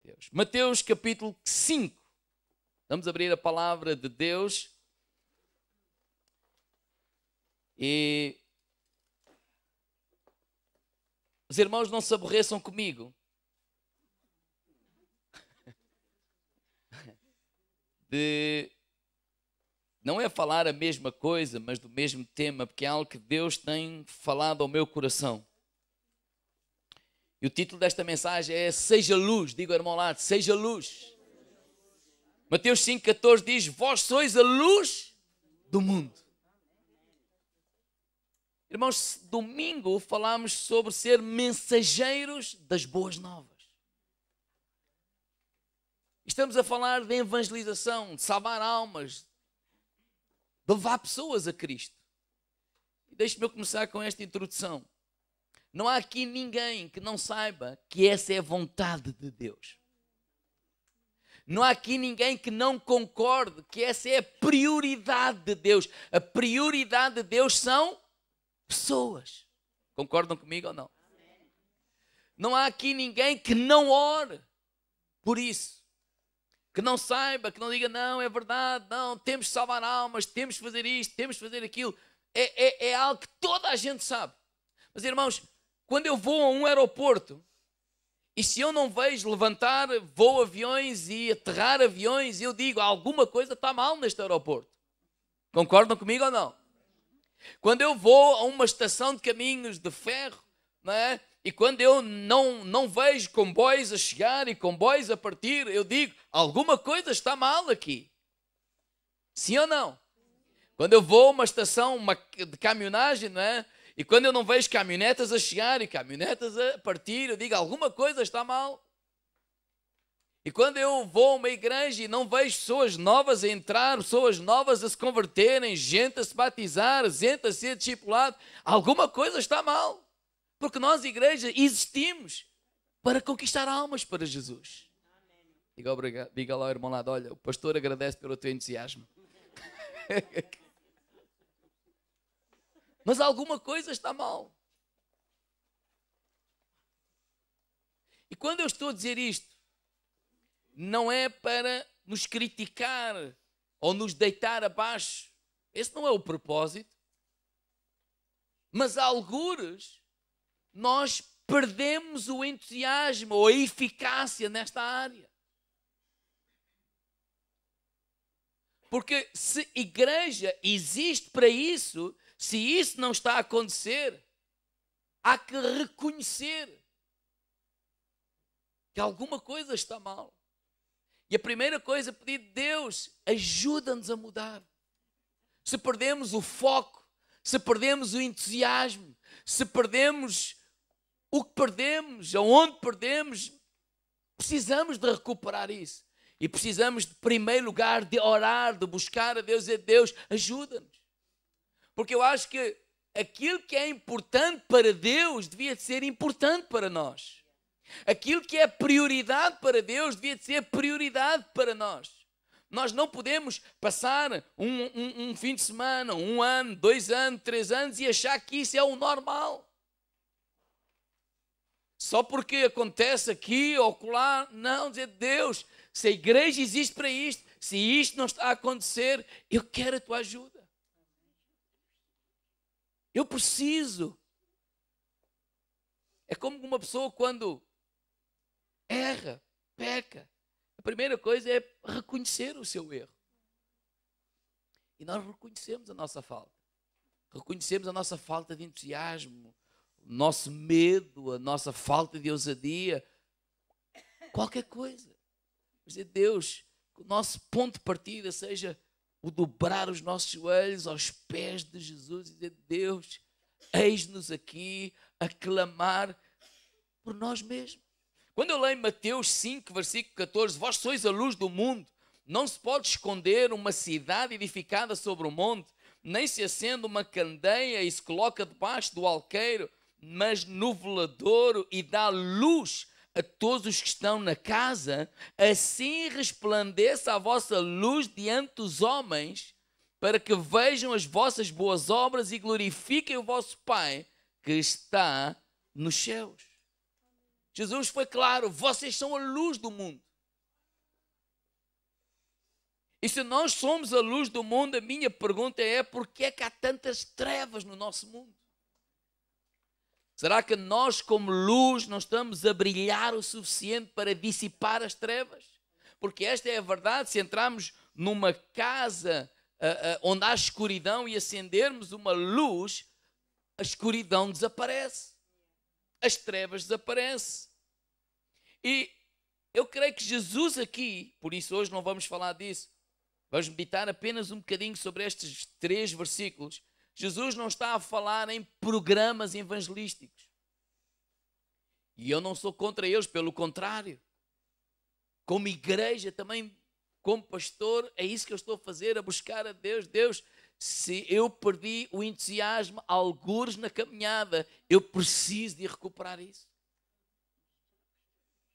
Deus. Mateus capítulo 5. Vamos abrir a palavra de Deus. E os irmãos não se aborreçam comigo. Não é falar a mesma coisa, mas do mesmo tema, porque é algo que Deus tem falado ao meu coração. E o título desta mensagem é Seja Luz. Diga ao irmão ao lado, seja luz. Mateus 5,14 diz, vós sois a luz do mundo. Irmãos, domingo falámos sobre ser mensageiros das boas novas. Estamos a falar de evangelização, de salvar almas, de levar pessoas a Cristo. E deixe-me eu começar com esta introdução. Não há aqui ninguém que não saiba que essa é a vontade de Deus. Não há aqui ninguém que não concorde que essa é a prioridade de Deus. A prioridade de Deus são pessoas. Concordam comigo ou não? Não há aqui ninguém que não ore por isso. Que não saiba, que não diga, não, é verdade, não, temos de salvar almas, temos de fazer isto, temos de fazer aquilo. É algo que toda a gente sabe. Mas, irmãos, quando eu vou a um aeroporto, e se eu não vejo levantar voo aviões e aterrar aviões, eu digo, alguma coisa está mal neste aeroporto. Concordam comigo ou não? Quando eu vou a uma estação de caminhos de ferro, não é? E quando eu não vejo comboios a chegar e comboios a partir, eu digo, alguma coisa está mal aqui. Sim ou não? Quando eu vou a uma estação de caminhonagem, não é? E quando eu não vejo caminhonetas a chegar e caminhonetas a partir, eu digo, alguma coisa está mal. E quando eu vou a uma igreja e não vejo pessoas novas a entrar, pessoas novas a se converterem, gente a se batizar, gente a ser discipulado, alguma coisa está mal. Porque nós, igreja, existimos para conquistar almas para Jesus. Diga obrigado, diga lá ao irmão lado, olha, o pastor agradece pelo teu entusiasmo. Mas alguma coisa está mal. E quando eu estou a dizer isto, não é para nos criticar ou nos deitar abaixo. Esse não é o propósito. Mas algures nós perdemos o entusiasmo ou a eficácia nesta área. Porque se igreja existe para isso, se isso não está a acontecer, há que reconhecer que alguma coisa está mal. E a primeira coisa é pedir, Deus, ajuda-nos a mudar. Se perdemos o foco, se perdemos o entusiasmo, se perdemos o que perdemos, aonde perdemos, precisamos de recuperar isso. E precisamos, de primeiro lugar, de orar, de buscar a Deus e Deus, ajuda-nos. Porque eu acho que aquilo que é importante para Deus devia ser importante para nós. Aquilo que é prioridade para Deus devia ser prioridade para nós. Nós não podemos passar um fim de semana, 1 ano, 2 anos, 3 anos e achar que isso é o normal. Só porque acontece aqui ou acolá, não, dizer, Deus, se a igreja existe para isto, se isto não está a acontecer, eu quero a tua ajuda. Eu preciso. É como uma pessoa quando erra, peca. A primeira coisa é reconhecer o seu erro. E nós reconhecemos a nossa falta. Reconhecemos a nossa falta de entusiasmo, o nosso medo, a nossa falta de ousadia. Qualquer coisa. Dizer, Deus, que o nosso ponto de partida seja o dobrar os nossos joelhos aos pés de Jesus e dizer, Deus, eis-nos aqui a clamar por nós mesmos. Quando eu leio Mateus 5, versículo 14, vós sois a luz do mundo, não se pode esconder uma cidade edificada sobre o monte, nem se acende uma candeia e se coloca debaixo do alqueiro, mas no veladouro e dá luz a todos os que estão na casa, assim resplandeça a vossa luz diante dos homens, para que vejam as vossas boas obras e glorifiquem o vosso Pai que está nos céus. Jesus foi claro: vocês são a luz do mundo. E se nós somos a luz do mundo, a minha pergunta é: por que é que há tantas trevas no nosso mundo? Será que nós, como luz, não estamos a brilhar o suficiente para dissipar as trevas? Porque esta é a verdade: se entrarmos numa casa onde há escuridão e acendermos uma luz, a escuridão desaparece, as trevas desaparecem. E eu creio que Jesus aqui, por isso hoje não vamos falar disso, vamos meditar apenas um bocadinho sobre estes 3 versículos. Jesus não está a falar em programas evangelísticos. E eu não sou contra eles, pelo contrário. Como igreja também, como pastor, é isso que eu estou a fazer, a buscar a Deus. Deus, se eu perdi o entusiasmo algures na caminhada, eu preciso de recuperar isso.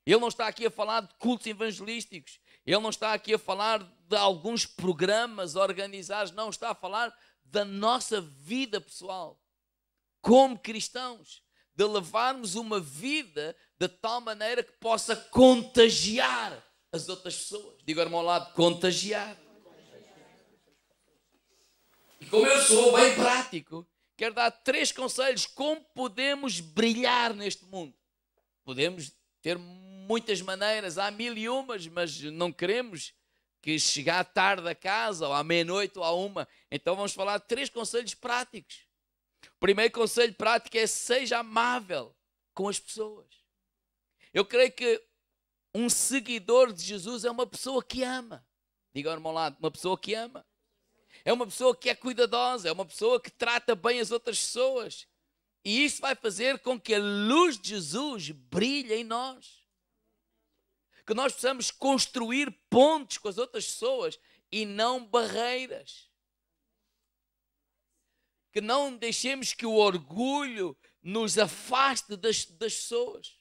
Ele não está aqui a falar de cultos evangelísticos. Ele não está aqui a falar de alguns programas organizados. Não, está a falar da nossa vida pessoal, como cristãos, de levarmos uma vida de tal maneira que possa contagiar as outras pessoas. Digo ao meu lado: contagiar. E como eu sou bem prático, quero dar 3 conselhos como podemos brilhar neste mundo. Podemos ter muitas maneiras, há 1001, mas não queremos que chegar tarde a casa, ou à meia-noite, ou à 1. Então vamos falar de 3 conselhos práticos. O primeiro conselho prático é: seja amável com as pessoas. Eu creio que um seguidor de Jesus é uma pessoa que ama. Diga ao irmão lado: uma pessoa que ama. É uma pessoa que é cuidadosa, é uma pessoa que trata bem as outras pessoas. E isso vai fazer com que a luz de Jesus brilhe em nós. Que nós possamos construir pontes com as outras pessoas e não barreiras. Que não deixemos que o orgulho nos afaste das pessoas.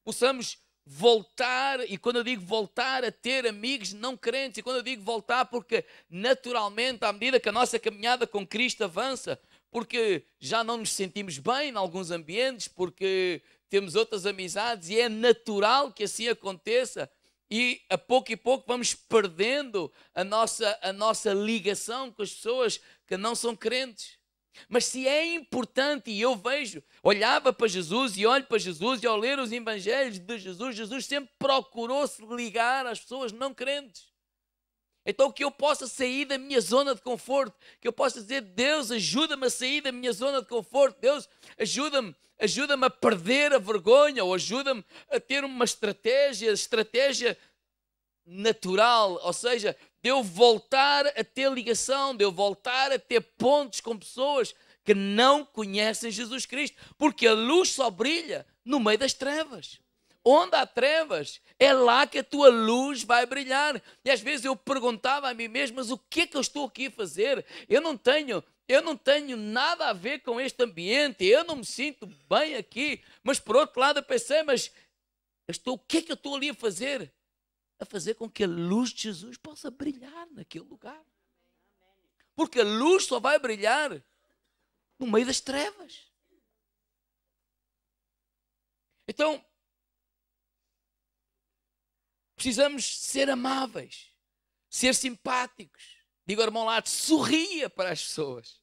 Possamos voltar, e quando eu digo voltar a ter amigos não crentes, e quando eu digo voltar, porque naturalmente, à medida que a nossa caminhada com Cristo avança, porque já não nos sentimos bem em alguns ambientes, porque temos outras amizades, e é natural que assim aconteça, e a pouco e pouco vamos perdendo a nossa ligação com as pessoas que não são crentes. Mas se é importante, e eu vejo, olhava para Jesus e olho para Jesus, e ao ler os evangelhos de Jesus, Jesus sempre procurou se ligar às pessoas não crentes. Então que eu possa sair da minha zona de conforto, que eu possa dizer: Deus, ajuda-me a sair da minha zona de conforto, Deus, ajuda-me a perder a vergonha, ou ajuda-me a ter uma estratégia natural, ou seja, de eu voltar a ter ligação, de eu voltar a ter pontos com pessoas que não conhecem Jesus Cristo, porque a luz só brilha no meio das trevas. Onde há trevas, é lá que a tua luz vai brilhar. E às vezes eu perguntava a mim mesmo: mas o que é que eu estou aqui a fazer? Eu não tenho nada a ver com este ambiente, eu não me sinto bem aqui. Mas por outro lado eu pensei: mas o que é que eu estou ali a fazer? A fazer com que a luz de Jesus possa brilhar naquele lugar. Porque a luz só vai brilhar no meio das trevas. Então, precisamos ser amáveis, ser simpáticos. Digo ao irmão lá: sorria para as pessoas.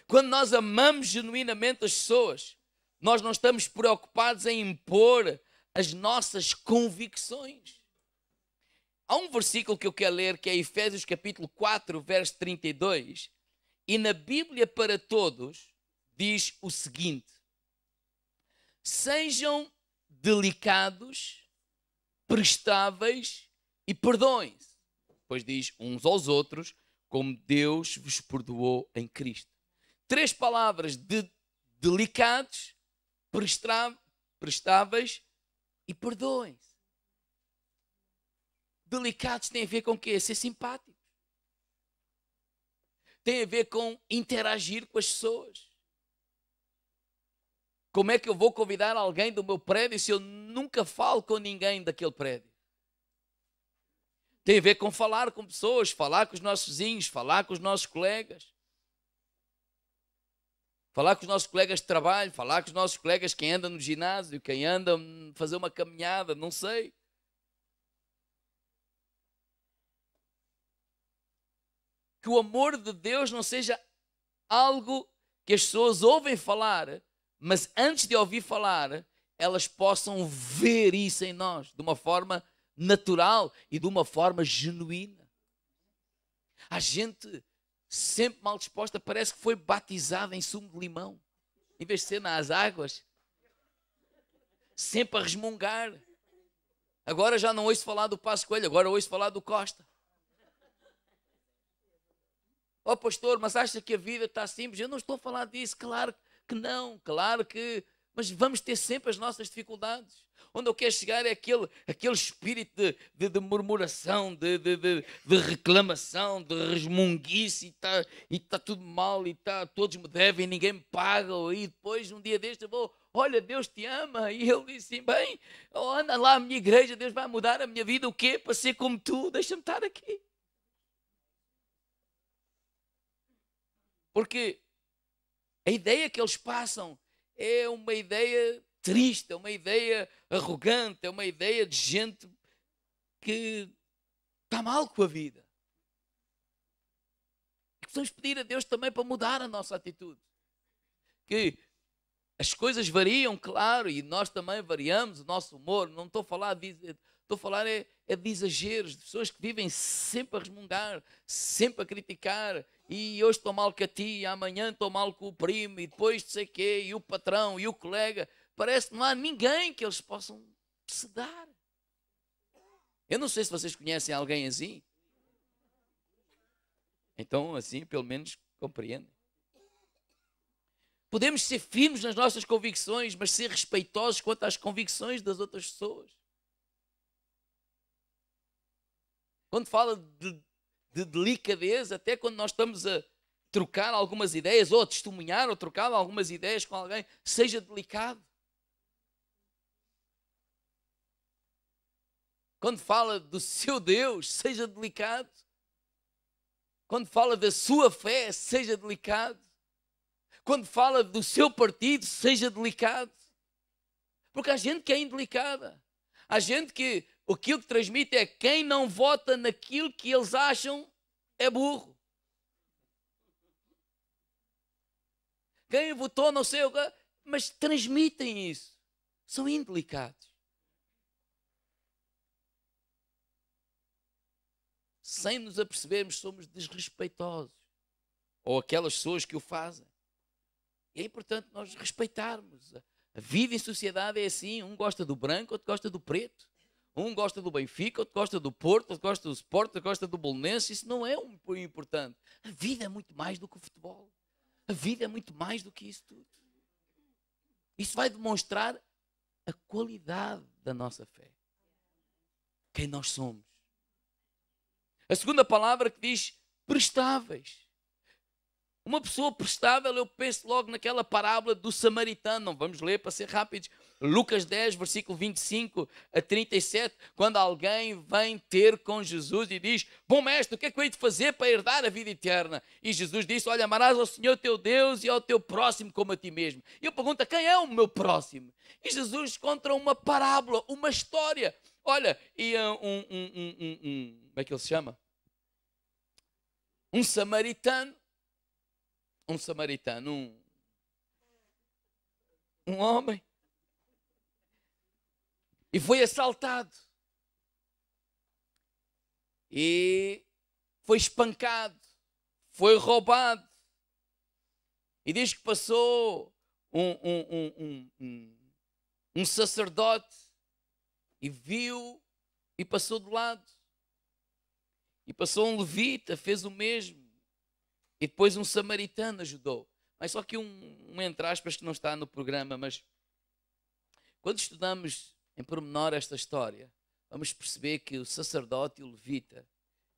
Quando nós amamos genuinamente as pessoas, nós não estamos preocupados em impor as nossas convicções. Há um versículo que eu quero ler, que é Efésios capítulo 4, verso 32, e na Bíblia para Todos diz o seguinte: sejam delicados, prestáveis e perdoem-se. Depois diz: uns aos outros, como Deus vos perdoou em Cristo. 3 palavras: de delicados, prestáveis e perdoem-se. Delicados tem a ver com o quê? Ser simpático. Tem a ver com interagir com as pessoas. Como é que eu vou convidar alguém do meu prédio se eu nunca falo com ninguém daquele prédio? Tem a ver com falar com pessoas, falar com os nossos vizinhos, falar com os nossos colegas. falar com os nossos colegas de trabalho, falar com os nossos colegas, quem anda no ginásio, quem anda a fazer uma caminhada, não sei. Que o amor de Deus não seja algo que as pessoas ouvem falar, mas antes de ouvir falar, elas possam ver isso em nós de uma forma natural e de uma forma genuína. Há gente sempre mal disposta, parece que foi batizada em sumo de limão, em vez de ser nas águas, sempre a resmungar. Agora já não ouço falar do Passos Coelho, agora ouço falar do Costa. Ó pastor, mas acha que a vida está simples? Eu não estou a falar disso, claro que não, claro que... Mas vamos ter sempre as nossas dificuldades. Onde eu quero chegar é aquele espírito de murmuração, de reclamação, de resmunguice, e tá tudo mal, e todos me devem, ninguém me paga, e depois um dia deste eu vou, olha, Deus te ama, e ele disse assim, bem, anda lá à minha igreja, Deus vai mudar a minha vida, o quê? Para ser como tu, deixa-me estar aqui. Porque a ideia que eles passam é uma ideia triste, é uma ideia arrogante, é uma ideia de gente que está mal com a vida. E precisamos pedir a Deus também para mudar a nossa atitude. Que as coisas variam, claro, e nós também variamos o nosso humor. Não estou a falar estou a falar de exageros, de pessoas que vivem sempre a resmungar, sempre a criticar, e hoje estou mal com a tia, amanhã estou mal com o primo, e depois não sei o quê, e o patrão, e o colega. Parece que não há ninguém que eles possam se dar. Eu não sei se vocês conhecem alguém assim. Então, assim, pelo menos compreendem. Podemos ser firmes nas nossas convicções, mas ser respeitosos quanto às convicções das outras pessoas. Quando fala de delicadeza, até quando nós estamos a trocar algumas ideias, ou a testemunhar, ou trocar algumas ideias com alguém, seja delicado. Quando fala do seu Deus, seja delicado. Quando fala da sua fé, seja delicado. Quando fala do seu partido, seja delicado. Porque há gente que é indelicada. Há gente que aquilo que transmite é quem não vota naquilo que eles acham é burro. Quem votou não sei o que, mas transmitem isso. São indelicados. Sem nos apercebermos, somos desrespeitosos. Ou aquelas pessoas que o fazem. E é importante nós respeitarmos. A vida em sociedade é assim. Um gosta do branco, outro gosta do preto. Um gosta do Benfica, outro gosta do Porto, outro gosta do Sport, outro gosta do Bolonense. Isso não é importante. A vida é muito mais do que o futebol. A vida é muito mais do que isso tudo. Isso vai demonstrar a qualidade da nossa fé. Quem nós somos. A segunda palavra que diz prestáveis. Uma pessoa prestável, eu penso logo naquela parábola do samaritano. Não vamos ler para ser rápidos. Lucas 10, versículo 25 a 37. Quando alguém vem ter com Jesus e diz: bom mestre, o que é que eu hei de fazer para herdar a vida eterna? E Jesus disse: olha, amarás ao Senhor teu Deus e ao teu próximo como a ti mesmo. E eu pergunto: quem é o meu próximo? E Jesus conta uma parábola, uma história. Olha, e como é que ele se chama? Um samaritano, um homem, e foi assaltado, e foi espancado, foi roubado, e diz que passou um sacerdote, e viu, e passou de lado, e passou um levita, fez o mesmo, e depois um samaritano ajudou. Mas só que entre aspas que não está no programa, mas quando estudamos em pormenor esta história, vamos perceber que o sacerdote e o levita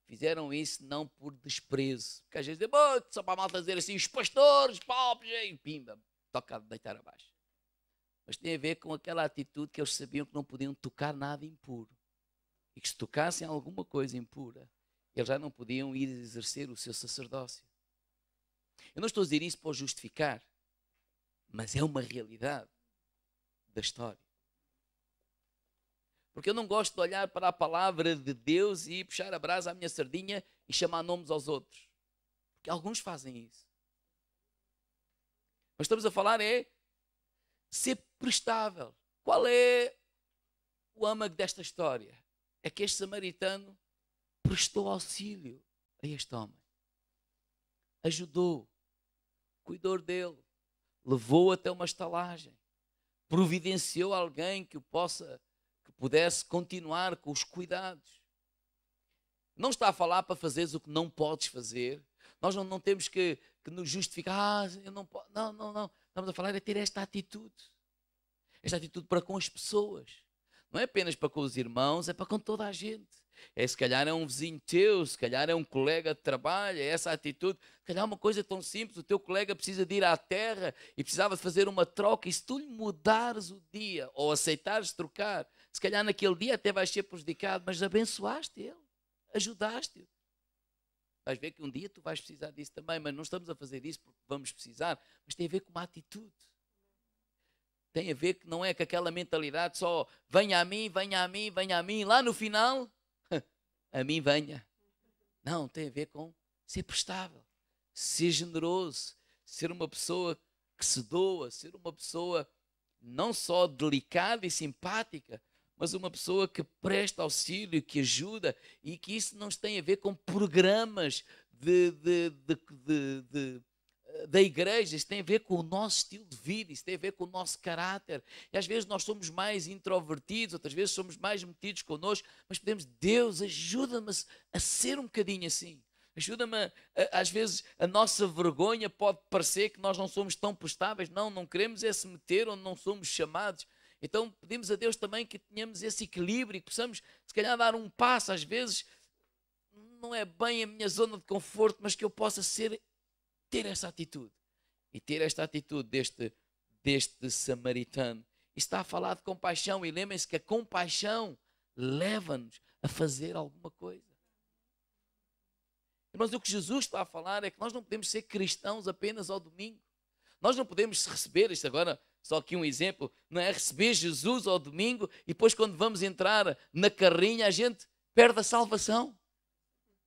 fizeram isso não por desprezo. Porque às vezes só para a malta dizer assim, os pastores, pobres, e pimba, toca a deitar abaixo. Mas tem a ver com aquela atitude que eles sabiam que não podiam tocar nada impuro. E que se tocassem alguma coisa impura, eles já não podiam ir exercer o seu sacerdócio. Eu não estou a dizer isso para o justificar. mas é uma realidade da história. Porque eu não gosto de olhar para a palavra de Deus e puxar a brasa à minha sardinha e chamar nomes aos outros. Porque alguns fazem isso. Mas estamos a falar é ser prestável. Qual é o âmago desta história? É que este samaritano prestou auxílio a este homem. Ajudou. Cuidou dele. Levou até uma estalagem. Providenciou alguém que pudesse continuar com os cuidados. Não está a falar para fazeres o que não podes fazer. Nós não temos que nos justificar. Eu não posso. Não. Estamos a falar de ter esta atitude. Esta atitude para com as pessoas. Não é apenas para com os irmãos, é para com toda a gente. Se calhar é um vizinho teu, se calhar é um colega de trabalho, é essa atitude. Se calhar é uma coisa tão simples, o teu colega precisa de ir à terra e precisava de fazer uma troca, e se tu lhe mudares o dia ou aceitares trocar, se calhar naquele dia até vais ser prejudicado, mas abençoaste ele, ajudaste-o. Vais ver que um dia tu vais precisar disso também, mas não estamos a fazer isso porque vamos precisar, mas tem a ver com uma atitude. Tem a ver que não é com aquela mentalidade só venha a mim, venha a mim, venha a mim, lá no final a mim venha. Não, tem a ver com ser prestável, ser generoso, ser uma pessoa que se doa, ser uma pessoa não só delicada e simpática, mas uma pessoa que presta auxílio, que ajuda, e que isso não tem a ver com programas da igreja. Isso tem a ver com o nosso estilo de vida, isso tem a ver com o nosso caráter. E às vezes nós somos mais introvertidos, outras vezes somos mais metidos connosco, mas podemos, Deus, ajuda-me a ser um bocadinho assim. Ajuda-me, às vezes a nossa vergonha pode parecer que nós não somos tão prestáveis. Não queremos é se meter onde não somos chamados. Então pedimos a Deus também que tenhamos esse equilíbrio e que possamos, se calhar, dar um passo. Às vezes não é bem a minha zona de conforto, mas que eu possa ter essa atitude. E ter esta atitude deste samaritano. E está a falar de compaixão. E lembrem-se que a compaixão leva-nos a fazer alguma coisa. Mas o que Jesus está a falar é que nós não podemos ser cristãos apenas ao domingo. Nós não podemos receber, isto agora, só aqui um exemplo, não é receber Jesus ao domingo e depois quando vamos entrar na carrinha a gente perde a salvação.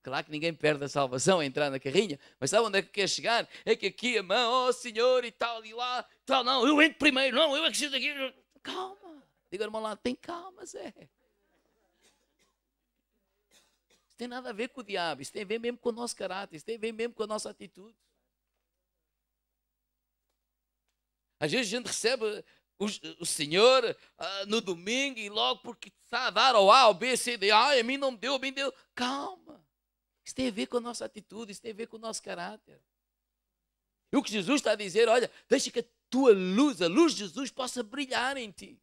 Claro que ninguém perde a salvação a entrar na carrinha, mas sabe onde é que quer chegar? É que aqui a mão, oh Senhor, e tal, e lá, tal, não, eu entro primeiro, não, eu é que chego aqui. Calma, diga ao irmão lá, tem calma, Zé. Isso tem nada a ver com o diabo, isso tem a ver mesmo com o nosso caráter, isso tem a ver mesmo com a nossa atitude. Às vezes a gente recebe o Senhor no domingo e logo porque está a dar ao A, ao B, C, D, a mim não me deu, a mim deu. Calma. Isso tem a ver com a nossa atitude, isso tem a ver com o nosso caráter. E o que Jesus está a dizer, olha, deixa que a tua luz, a luz de Jesus possa brilhar em ti.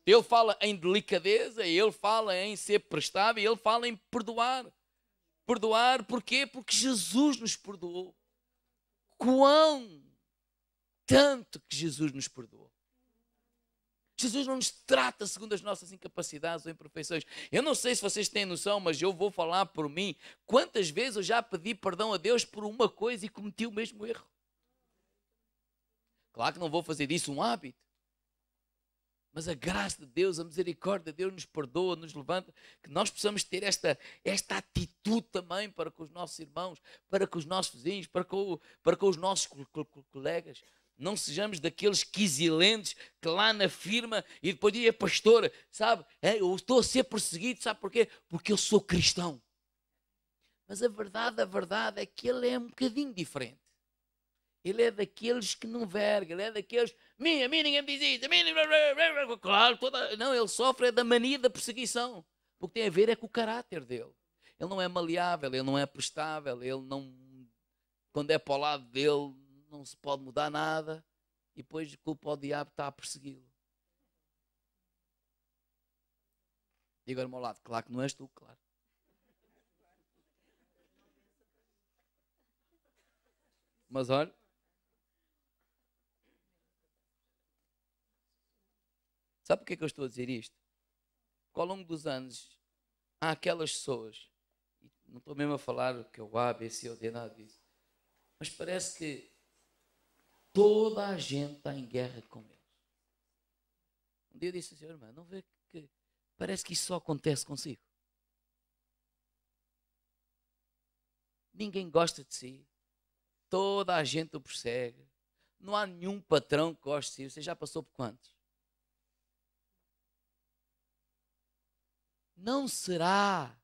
Ele fala em delicadeza, ele fala em ser prestável, ele fala em perdoar. Perdoar porquê? Porque Jesus nos perdoou. Quão tanto que Jesus nos perdoou. Jesus não nos trata segundo as nossas incapacidades ou imperfeições. Eu não sei se vocês têm noção, mas eu vou falar por mim. Quantas vezes eu já pedi perdão a Deus por uma coisa e cometi o mesmo erro? Claro que não vou fazer disso um hábito. Mas a graça de Deus, a misericórdia de Deus nos perdoa, nos levanta. Que nós possamos ter esta atitude também para com os nossos irmãos, para com os nossos vizinhos, para com os nossos colegas. Não sejamos daqueles quisilentes que lá na firma e depois dizem, pastor, sabe, eu estou a ser perseguido, sabe porquê? Porque eu sou cristão. Mas a verdade é que ele é um bocadinho diferente. Ele é daqueles que não verga, ele é daqueles, a mim ninguém me diz isso, a mim claro, não, ele sofre da mania da perseguição. O que tem a ver é com o caráter dele. Ele não é maleável, ele não é prestável, ele não, quando é para o lado dele, não se pode mudar nada e depois culpa ao diabo está a persegui-lo. Diga ao meu lado, claro que não és tu, claro. Mas olha, sabe porquê que eu estou a dizer isto? Porque ao longo dos anos há aquelas pessoas, não estou mesmo a falar que é o A, B, C ou D, nada disso, mas parece que toda a gente está em guerra com eles. Um dia eu disse assim, irmã, não vê que parece que isso só acontece consigo. Ninguém gosta de si. Toda a gente o persegue. Não há nenhum patrão que goste de si. Você já passou por quantos? Não será,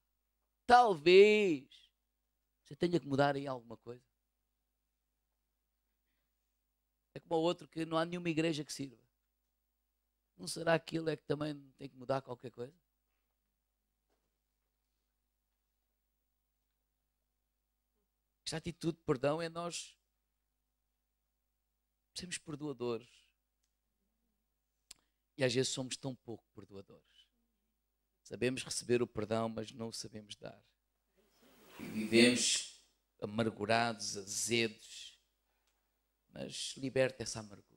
talvez, você tenha que mudar aí alguma coisa? É como o outro que não há nenhuma igreja que sirva. Não será aquilo é que também tem que mudar qualquer coisa? Esta atitude de perdão é nós sermos perdoadores. E às vezes somos tão pouco perdoadores. Sabemos receber o perdão, mas não o sabemos dar. E vivemos amargurados, azedos. Mas liberta essa amargura.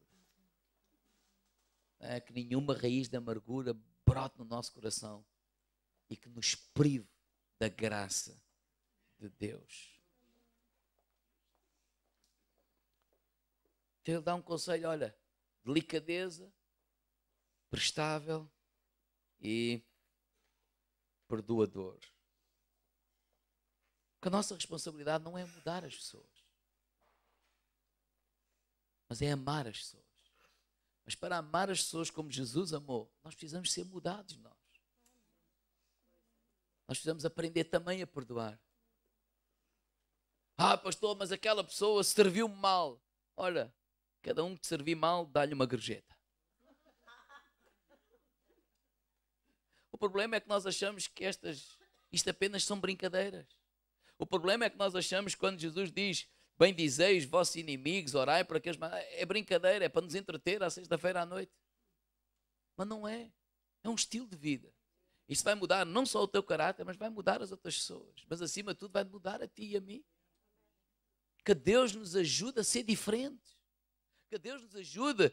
Que nenhuma raiz de amargura brote no nosso coração e que nos prive da graça de Deus. Então ele dá um conselho, olha, delicadeza, prestável e perdoador. Porque a nossa responsabilidade não é mudar as pessoas, mas é amar as pessoas. Mas para amar as pessoas como Jesus amou, nós precisamos ser mudados nós. Nós precisamos aprender também a perdoar. Pastor, mas aquela pessoa serviu-me mal. Ora, cada um que te servir mal, dá-lhe uma gorjeta. O problema é que nós achamos que isto apenas são brincadeiras. O problema é que nós achamos que quando Jesus diz, bendizeis vossos inimigos, orai para que eles... É brincadeira, é para nos entreter à sexta-feira à noite. Mas não é. É um estilo de vida. Isso vai mudar não só o teu caráter, mas vai mudar as outras pessoas. Mas acima de tudo vai mudar a ti e a mim. Que Deus nos ajude a ser diferentes. Que Deus nos ajude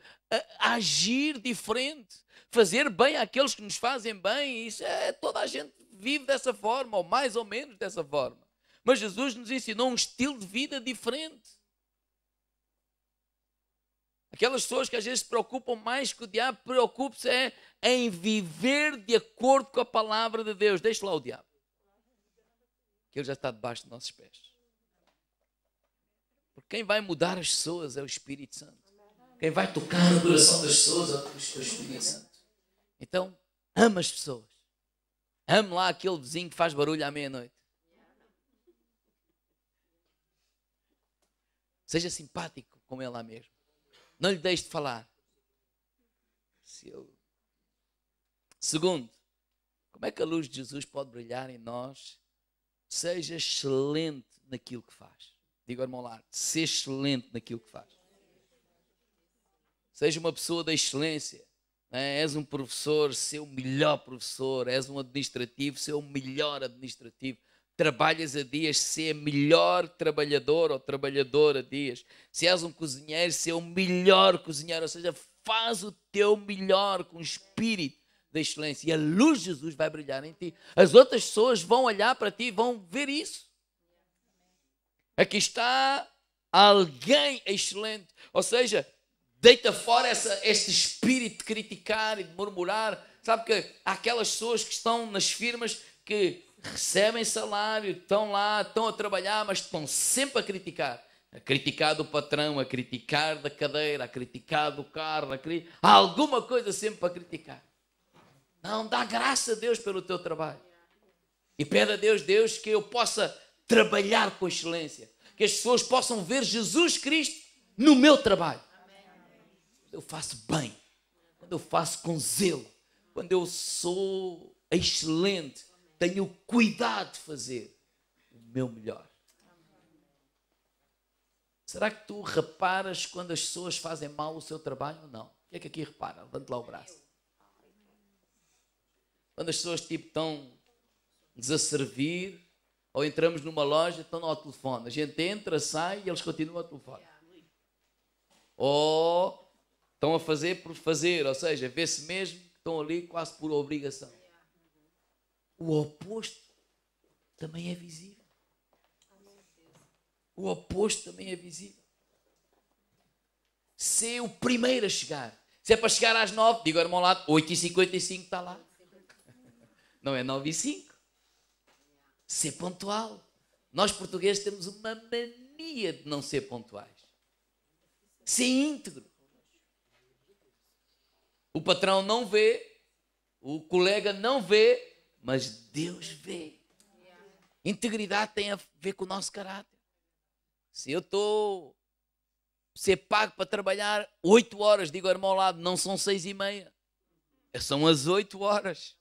a agir diferente. Fazer bem àqueles que nos fazem bem. Isso toda a gente vive dessa forma, ou mais ou menos dessa forma. Mas Jesus nos ensinou um estilo de vida diferente. Aquelas pessoas que às vezes se preocupam mais que o diabo, preocupe-se em viver de acordo com a palavra de Deus. Deixe lá o diabo. Que ele já está debaixo dos nossos pés. Porque quem vai mudar as pessoas é o Espírito Santo. Quem vai tocar no coração das pessoas é o Espírito Santo. Então, ama as pessoas. Ame lá aquele vizinho que faz barulho à meia-noite. Seja simpático com ele lá mesmo. Não lhe deixe de falar. Segundo, como é que a luz de Jesus pode brilhar em nós? Seja excelente naquilo que faz. Diga ao irmão lá, seja excelente naquilo que faz. Seja uma pessoa da excelência. És um professor, ser o melhor professor. És um administrativo, ser o melhor administrativo. Trabalhas a dias, ser melhor trabalhador ou trabalhadora a dias. Se és um cozinheiro, ser o melhor cozinheiro. Ou seja, faz o teu melhor com o espírito da excelência. E a luz de Jesus vai brilhar em ti. As outras pessoas vão olhar para ti e vão ver isso. Aqui está alguém excelente. Ou seja, deita fora este espírito de criticar e de murmurar. Sabe que há aquelas pessoas que estão nas firmas que recebem salário, estão lá, estão a trabalhar, mas estão sempre a criticar do patrão, a criticar da cadeira, a criticar do carro, há alguma coisa sempre para criticar. Não, dá graça a Deus pelo teu trabalho e pede a Deus que eu possa trabalhar com excelência, que as pessoas possam ver Jesus Cristo no meu trabalho. Quando eu faço bem, quando eu faço com zelo, quando eu sou excelente, tenho cuidado de fazer o meu melhor. Será que tu reparas quando as pessoas fazem mal o seu trabalho ou não? O que é que aqui repara? Levante lá o braço. Quando as pessoas estão-nos a servir, ou entramos numa loja, estão ao telefone. A gente entra, sai e eles continuam ao telefone. Ou estão a fazer por fazer, ou seja, vê-se mesmo que estão ali quase por obrigação. O oposto também é visível. O oposto também é visível. Ser o primeiro a chegar. Se é para chegar às 9, digo ao irmão lá, 8h55 está lá. Não é 9h05. Ser pontual. Nós portugueses temos uma mania de não ser pontuais. Ser íntegro. O patrão não vê, o colega não vê, mas Deus vê. Integridade tem a ver com o nosso caráter. Se eu estou a ser pago para trabalhar 8 horas, digo ao irmão ao lado, não são 6h30. São as 8 horas.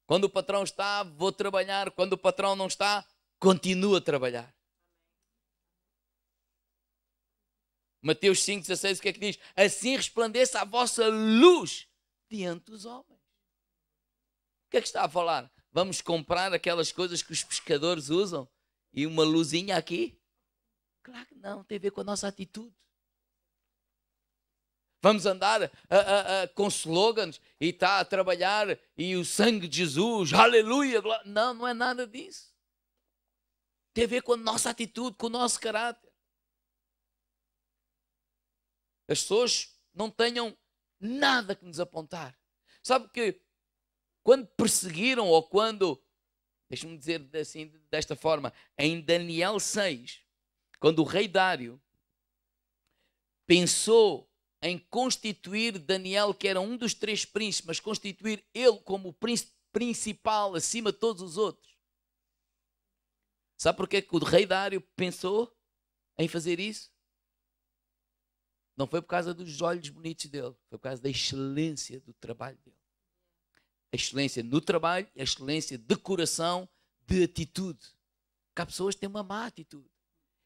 Quando o patrão está, vou trabalhar. Quando o patrão não está, continuo a trabalhar. Mateus 5,16, o que é que diz? Assim resplandeça a vossa luz diante dos homens. O que é que está a falar? Vamos comprar aquelas coisas que os pescadores usam e uma luzinha aqui? Claro que não, tem a ver com a nossa atitude. Vamos andar com slogans e está a trabalhar e o sangue de Jesus, aleluia. Não, não é nada disso. Tem a ver com a nossa atitude, com o nosso caráter. As pessoas não tenham nada que nos apontar. Sabe que quando perseguiram ou quando, deixa-me dizer assim, desta forma, em Daniel 6, quando o rei Dário pensou em constituir Daniel, que era um dos 3 príncipes, mas constituir ele como o príncipe principal acima de todos os outros. Sabe porquê que o rei Dário pensou em fazer isso? Não foi por causa dos olhos bonitos dele, foi por causa da excelência do trabalho dele. A excelência no trabalho, a excelência de coração, de atitude. Porque há pessoas que têm uma má atitude.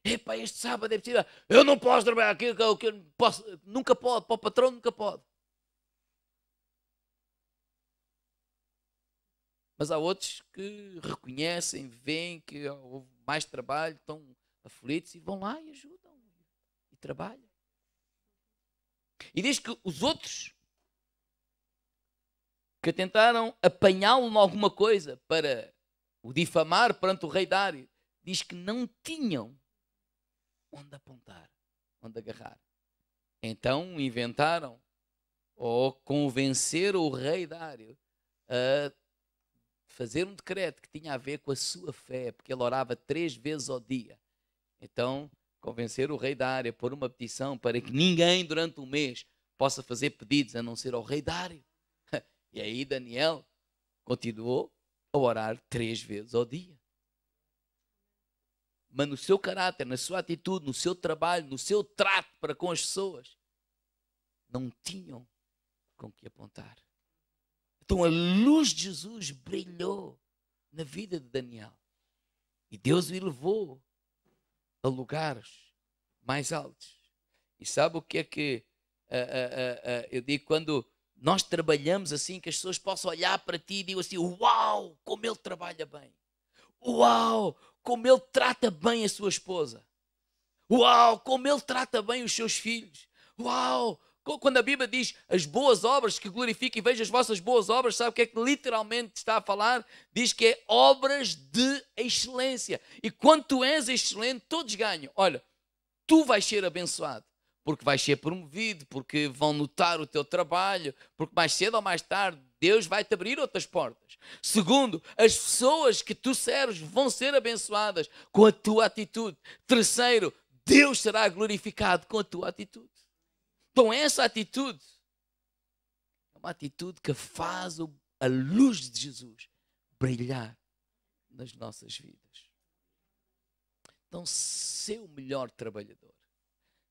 Epá, este sábado é possível, eu não posso trabalhar aqui, nunca pode, para o patrão nunca pode. Mas há outros que reconhecem, veem que houve mais trabalho, estão aflitos e vão lá e ajudam e trabalham. E diz que os outros que tentaram apanhá-lo em alguma coisa para o difamar perante o rei Dário, diz que não tinham onde apontar, onde agarrar. Então inventaram ou convenceram o rei Dário a fazer um decreto que tinha a ver com a sua fé, porque ele orava 3 vezes ao dia. Então convencer o rei Dário a pôr uma petição para que ninguém durante um mês possa fazer pedidos a não ser ao rei Dário. E aí Daniel continuou a orar 3 vezes ao dia. Mas no seu caráter, na sua atitude, no seu trabalho, no seu trato para com as pessoas, não tinham com que apontar. Então a luz de Jesus brilhou na vida de Daniel. E Deus o elevou a lugares mais altos. E sabe o que é que eu digo quando nós trabalhamos assim, que as pessoas possam olhar para ti e digam assim, uau, como ele trabalha bem. Uau, como ele trata bem a sua esposa. Uau, como ele trata bem os seus filhos. Uau, quando a Bíblia diz as boas obras, que glorifique e veja as vossas boas obras, sabe o que é que literalmente está a falar? Diz que é obras de excelência. E quando tu és excelente, todos ganham. Olha, tu vais ser abençoado, porque vais ser promovido, porque vão notar o teu trabalho, porque mais cedo ou mais tarde Deus vai te abrir outras portas. Segundo, as pessoas que tu serves vão ser abençoadas com a tua atitude. Terceiro, Deus será glorificado com a tua atitude. Então essa atitude é uma atitude que faz a luz de Jesus brilhar nas nossas vidas. Então, ser o melhor trabalhador,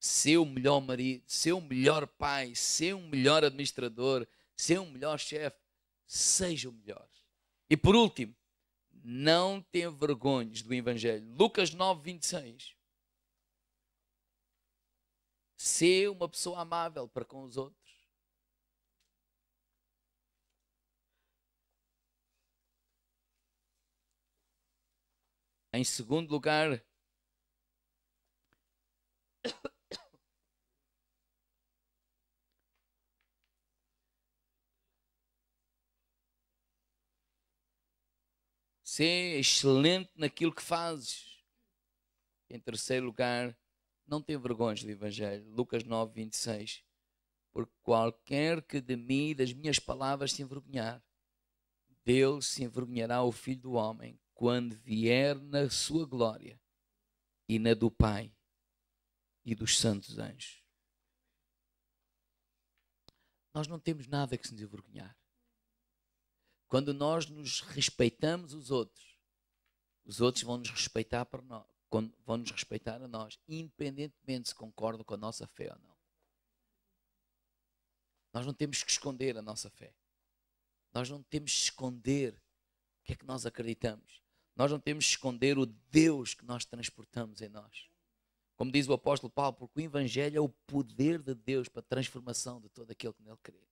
ser o melhor marido, ser o melhor pai, ser um melhor administrador, ser um melhor chefe, seja o melhor. E por último, não tenha vergonhas do Evangelho. Lucas 9:26. Ser uma pessoa amável para com os outros. Em segundo lugar, ser excelente naquilo que fazes. Em terceiro lugar, Não te envergonhes do Evangelho. Lucas 9, 26. Porque qualquer que de mim e das minhas palavras se envergonhar, dele se envergonhará o Filho do Homem, quando vier na sua glória e na do Pai e dos santos anjos. Nós não temos nada que se nos envergonhar. Quando nós nos respeitamos os outros vão nos respeitar para nós, vão nos respeitar a nós, independentemente se concordam com a nossa fé ou não. Nós não temos que esconder a nossa fé. Nós não temos que esconder o que é que nós acreditamos. Nós não temos que esconder o Deus que nós transportamos em nós. Como diz o apóstolo Paulo, porque o Evangelho é o poder de Deus para a transformação de todo aquele que nele crê.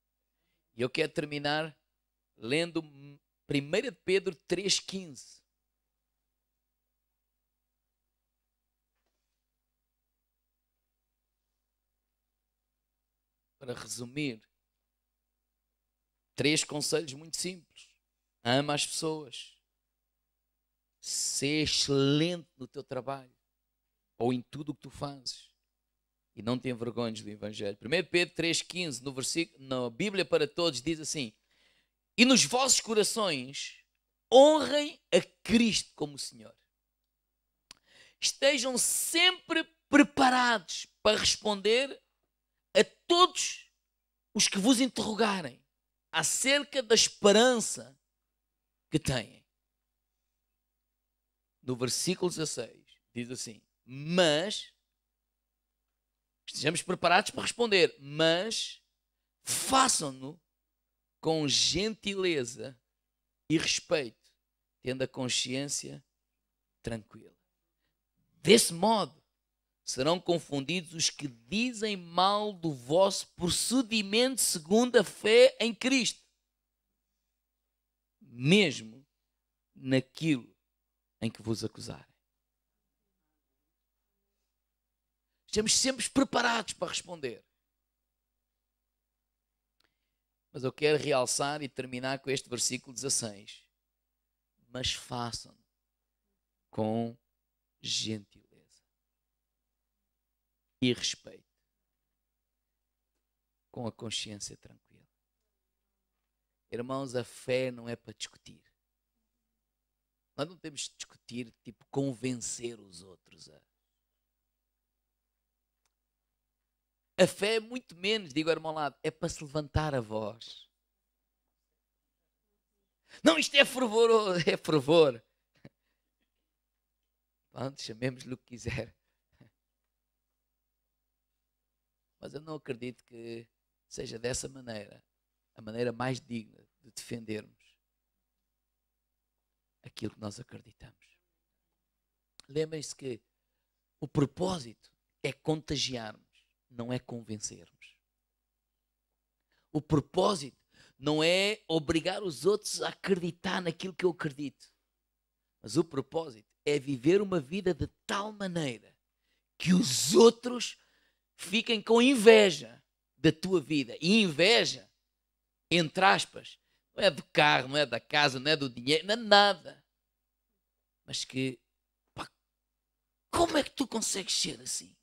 E eu quero terminar lendo 1 Pedro 3,15. Para resumir, 3 conselhos muito simples. Ama as pessoas. Sê excelente no teu trabalho. Ou em tudo o que tu fazes. E não te envergonhes do Evangelho. 1 Pedro 3,15, no versículo, na Bíblia para Todos, diz assim: e nos vossos corações honrem a Cristo como Senhor. Estejam sempre preparados para responder a todos os que vos interrogarem acerca da esperança que têm. No versículo 16 diz assim: mas estejamos preparados para responder, mas façam-no com gentileza e respeito, tendo a consciência tranquila. Desse modo, serão confundidos os que dizem mal do vosso procedimento segundo a fé em Cristo, mesmo naquilo em que vos acusarem. Estamos sempre preparados para responder. Mas eu quero realçar e terminar com este versículo 16. Mas façam com gentileza e respeito, com a consciência tranquila. Irmãos, a fé não é para discutir. Nós não temos de discutir, tipo, convencer os outros A fé é muito menos, digo ao irmão ao lado, é para se levantar a voz. Não, isto é fervor, é fervor. Pronto, chamemos-lhe o que quiser. Mas eu não acredito que seja dessa maneira, a maneira mais digna de defendermos aquilo que nós acreditamos. Lembrem-se que o propósito é contagiarmos, não é convencermos. O propósito não é obrigar os outros a acreditar naquilo que eu acredito. Mas o propósito é viver uma vida de tal maneira que os outros fiquem com inveja da tua vida. E inveja, entre aspas, não é do carro, não é da casa, não é do dinheiro, não é nada. Mas que, pá, como é que tu consegues ser assim?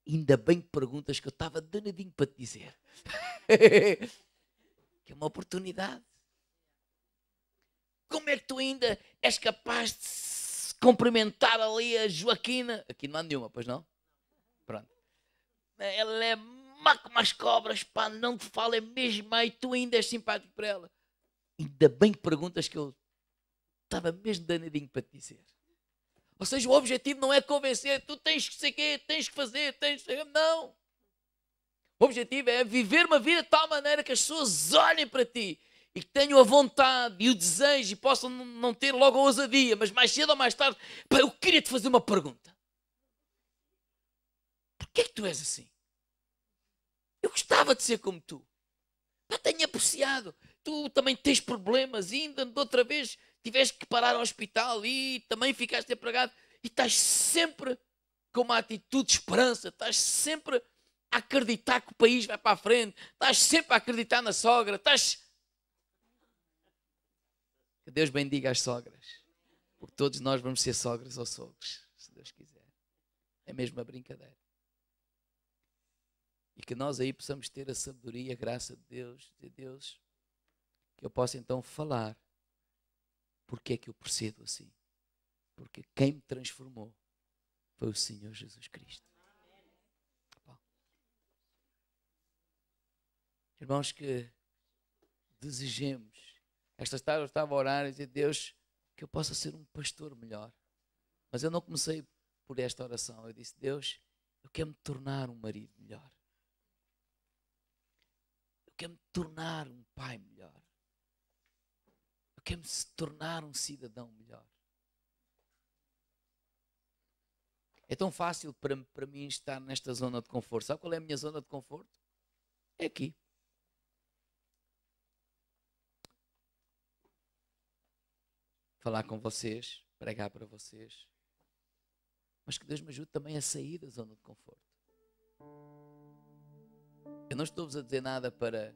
Ainda bem que perguntas, que eu estava danadinho para te dizer. Que é uma oportunidade. Como é que tu ainda és capaz de cumprimentar ali a Joaquina? Aqui não há nenhuma, pois não? Pronto. Ela é má como as cobras, pá, não te fala mesmo, e tu ainda és simpático para ela. Ainda bem que perguntas, que eu estava mesmo danadinho para te dizer. Ou seja, o objetivo não é convencer, tu tens que ser quê, tens que fazer, tens que... Não. O objetivo é viver uma vida de tal maneira que as pessoas olhem para ti e que tenham a vontade e o desejo e possam não ter logo a ousadia, mas mais cedo ou mais tarde, pá, eu queria te fazer uma pergunta. Porquê é que tu és assim? Eu gostava de ser como tu. Eu tenho apreciado. Tu também tens problemas, ainda de outra vez tiveste que parar ao hospital e também ficaste empregado e estás sempre com uma atitude de esperança, estás sempre a acreditar que o país vai para a frente, estás sempre a acreditar na sogra, estás... Que Deus bendiga as sogras, porque todos nós vamos ser sogras ou sogros, se Deus quiser. É mesmo uma brincadeira. E que nós aí possamos ter a sabedoria, a graça de Deus, que eu possa então falar porque é que eu procedo assim. Porque quem me transformou foi o Senhor Jesus Cristo. Bom. Irmãos, que desejemos. Esta tarde eu estava a orar e dizer, Deus, que eu possa ser um pastor melhor. Mas eu não comecei por esta oração. Eu disse, Deus, eu quero me tornar um marido melhor. Eu quero me tornar um pai melhor. Eu quero me tornar um cidadão melhor. É tão fácil para mim estar nesta zona de conforto. Sabe qual é a minha zona de conforto? É aqui. Falar com vocês, pregar para vocês. Mas que Deus me ajude também a sair da zona de conforto. Eu não estou-vos a dizer nada para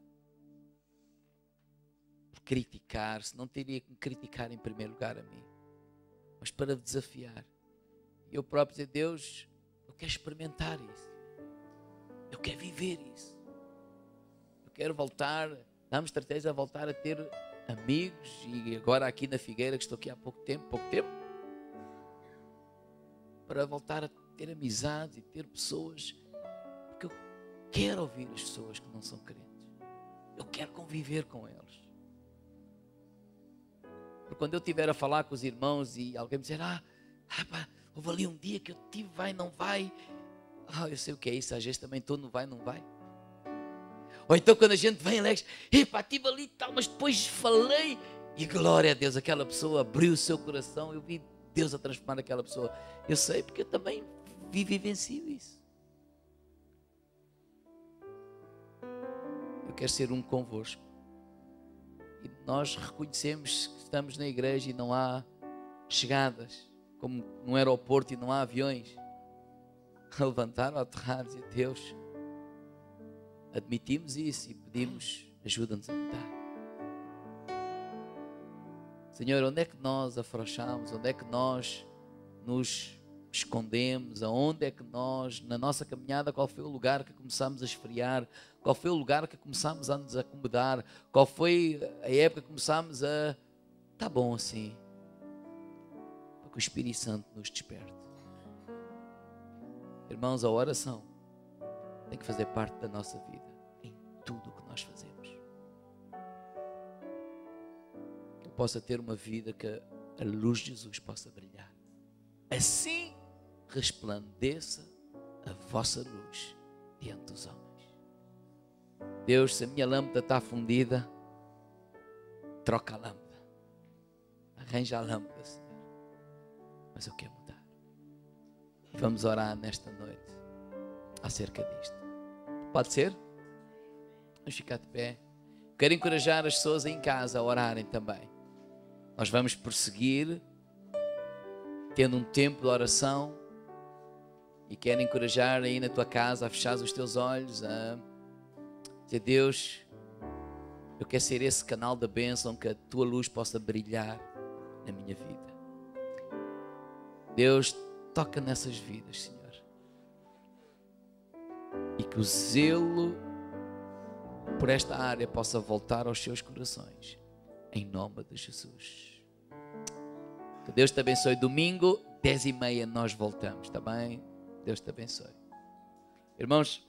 criticar, se não teria que me criticar em primeiro lugar a mim, mas para desafiar. Eu próprio dizer, Deus, eu quero experimentar isso. Eu quero viver isso. Eu quero voltar, dá-me estratégia a voltar a ter amigos, e agora aqui na Figueira, que estou aqui há pouco tempo, para voltar a ter amizades e ter pessoas, porque eu quero ouvir as pessoas que não são crentes. Eu quero conviver com eles. Porque quando eu estiver a falar com os irmãos e alguém me dizer, pá, houve ali um dia que eu tive, vai, não vai. Eu sei o que é isso, às vezes também estou no vai, não vai. Ou então quando a gente vem alegre, epá, estive ali e tal, mas depois falei. E glória a Deus, aquela pessoa abriu o seu coração, eu vi Deus a transformar aquela pessoa. Eu sei, porque eu também vivencio isso. Eu quero ser um convosco. E nós reconhecemos que estamos na igreja e não há chegadas, como no aeroporto e não há aviões a levantar ou a aterrar, dizer, Deus, admitimos isso e pedimos, ajuda-nos a mudar. Senhor, onde é que nós afrouxamos? Onde é que nós nos escondemos? Aonde é que nós, na nossa caminhada, qual foi o lugar que começamos a esfriar? Qual foi o lugar que começamos a nos acomodar? Qual foi a época que começamos a... Está bom assim. Para que o Espírito Santo nos desperte. Irmãos, a oração tem que fazer parte da nossa vida, em tudo o que nós fazemos. Que eu possa ter uma vida que a luz de Jesus possa brilhar. Assim resplandeça a vossa luz diante dos homens. Deus, se a minha lâmpada está fundida, troca a lâmpada. Arranja a lâmpada, Senhor. Mas eu quero mudar. E vamos orar nesta noite acerca disto. Pode ser? Vamos ficar de pé. Quero encorajar as pessoas em casa a orarem também. Nós vamos prosseguir tendo um tempo de oração e quero encorajar aí na tua casa a fechar os teus olhos, a dizer, Deus, eu quero ser esse canal da bênção, que a tua luz possa brilhar na minha vida. Deus, toca nessas vidas, Senhor. E que o zelo por esta área possa voltar aos seus corações. Em nome de Jesus. Que Deus te abençoe. Domingo, 10h30, nós voltamos, está bem? Deus te abençoe. Irmãos,